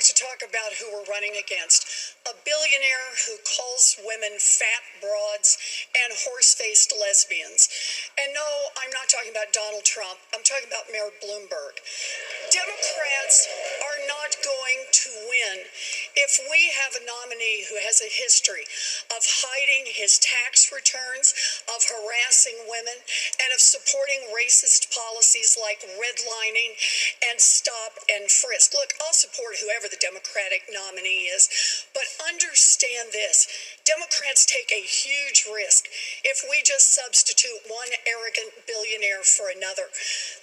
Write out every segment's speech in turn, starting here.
like to talk about who we're running against. A billionaire who calls women fat broads and horse-faced lesbians. And no, I'm not talking about Donald Trump. I'm talking about Mayor Bloomberg. Democrats are not going to win if we have a nominee who has a history of hiding his tax returns, of harassing women, and of supporting racist policies like redlining and stop and frisk. Look, I'll support whoever the Democratic nominee is, but understand this. Democrats take a huge risk if we just substitute one arrogant billionaire for another.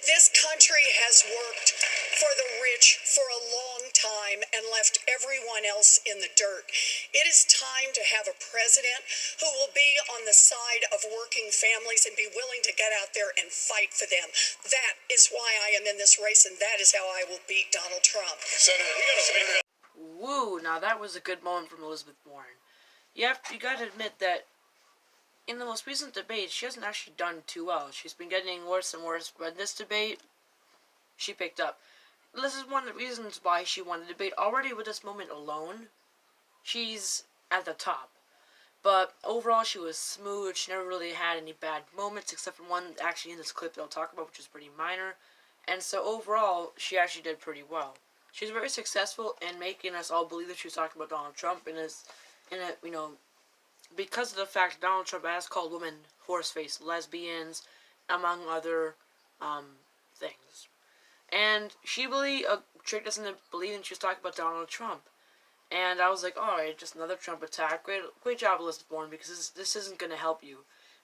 This country has worked for the rich for a long time and left everyone else in the dirt. It is time to have a president who will be on the side of working families and be willing to get out there and fight for them. That is why I am in this race, and that is how I will beat Donald Trump. Senator, we got to wait. Woo! Now that was a good moment from Elizabeth Warren. You got to admit that in the most recent debate, she hasn't actually done too well. She's been getting worse and worse, but in this debate, she picked up. This is one of the reasons why she won the debate. Already with this moment alone, she's at the top. But overall, she was smooth. She never really had any bad moments, except for one actually in this clip that I'll talk about, which is pretty minor. And so overall, she actually did pretty well. She's very successful in making us all believe that she was talking about Donald Trump, because of the fact that Donald Trump has called women horse-faced lesbians, among other things. And she really tricked us into believing she was talking about Donald Trump. And I was like, alright, just another Trump attack. Great job, Elizabeth Warren, because this isn't going to help you.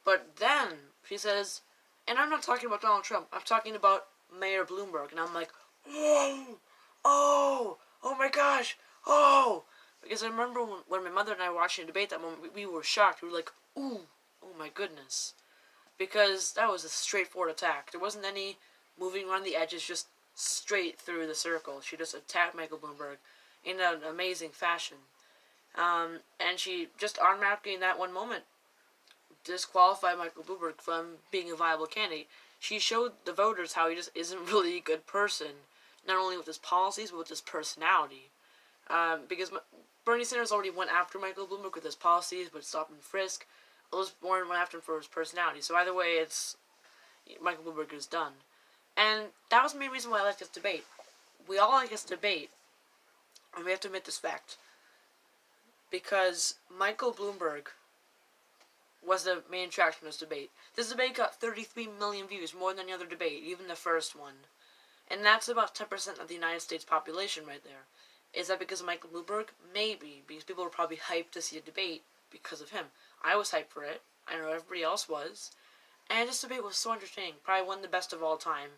But then she says, and I'm not talking about Donald Trump, I'm talking about Mayor Bloomberg. And I'm like, oh my gosh, Because I remember when my mother and I were watching the debate that moment, we were shocked. We were like, oh my goodness. Because that was a straightforward attack. There wasn't any moving around the edges, just straight through the circle. She just attacked Michael Bloomberg in an amazing fashion. And she just automatically in that one moment disqualified Michael Bloomberg from being a viable candidate. She showed the voters how he just isn't really a good person, not only with his policies, but with his personality. Because Bernie Sanders already went after Michael Bloomberg with his policies, but stop and frisk. Elizabeth Warren went after him for his personality. So either way, Michael Bloomberg is done. And that was the main reason why I like this debate. We all like this debate, and we have to admit this fact. Because Michael Bloomberg was the main attraction of this debate. This debate got 33 million views, more than any other debate, even the first one. And that's about 10% of the United States population right there. Is that because of Michael Bloomberg? Maybe, because people were probably hyped to see a debate because of him. I was hyped for it. I know everybody else was. And this debate was so entertaining. Probably one of the best of all time.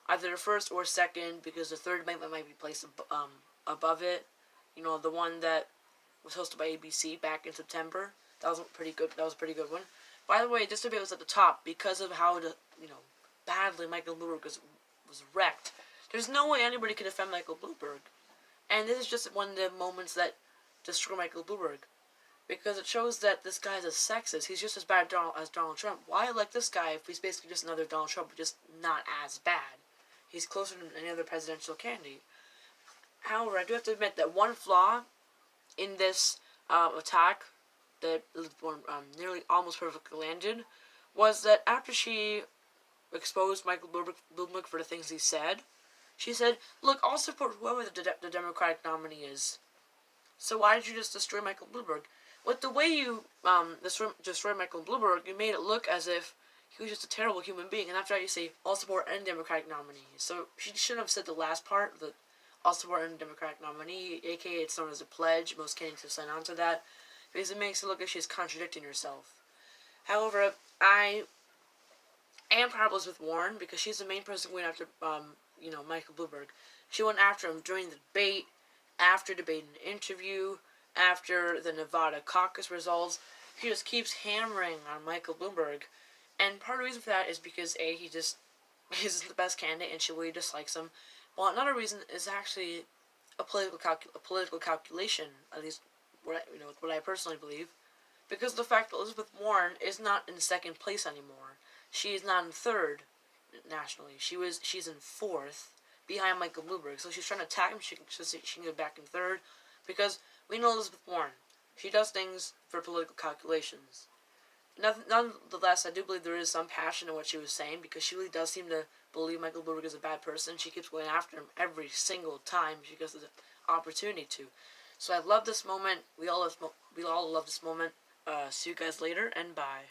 Either the first or second, because the third debate might be placed above it. You know, the one that was hosted by ABC back in September. That was pretty good. That was a pretty good one. By the way, this debate was at the top because of how badly Michael Bloomberg was wrecked. There's no way anybody could defend Michael Bloomberg. And this is just one of the moments that destroy Michael Bloomberg. Because it shows that this guy is a sexist. He's just as bad as Donald Trump. Why elect this guy if he's basically just another Donald Trump, but just not as bad? He's closer than any other presidential candidate. However, I do have to admit that one flaw in this attack that nearly almost perfectly landed was that after she exposed Michael Bloomberg for the things he said, she said, look, I'll support whoever the Democratic nominee is. So why did you just destroy Michael Bloomberg? With the way you destroyed Michael Bloomberg, you made it look as if he was just a terrible human being. And after that you say, I'll support any Democratic nominee. So she shouldn't have said the last part, that I'll support any Democratic nominee, aka it's known as a pledge. Most candidates have signed on to that. Because it makes it look like she's contradicting herself. However, I am proud of Elizabeth Warren because she's the main person going after Michael Bloomberg. She went after him during the debate, after debate and interview, after the Nevada caucus results. She just keeps hammering on Michael Bloomberg. And part of the reason for that is because A, he just isn't the best candidate and she really dislikes him. Well, another reason is actually a political calculation, at least what I personally believe, because of the fact that Elizabeth Warren is not in second place anymore. She is not in third nationally. She's in fourth, behind Michael Bloomberg. So she's trying to attack him so she can get back in third. Because we know Elizabeth Warren. She does things for political calculations. Nonetheless, I do believe there is some passion in what she was saying, because she really does seem to believe Michael Bloomberg is a bad person. She keeps going after him every single time she gets the opportunity to. So I love this moment. We all love this moment. See you guys later, and bye.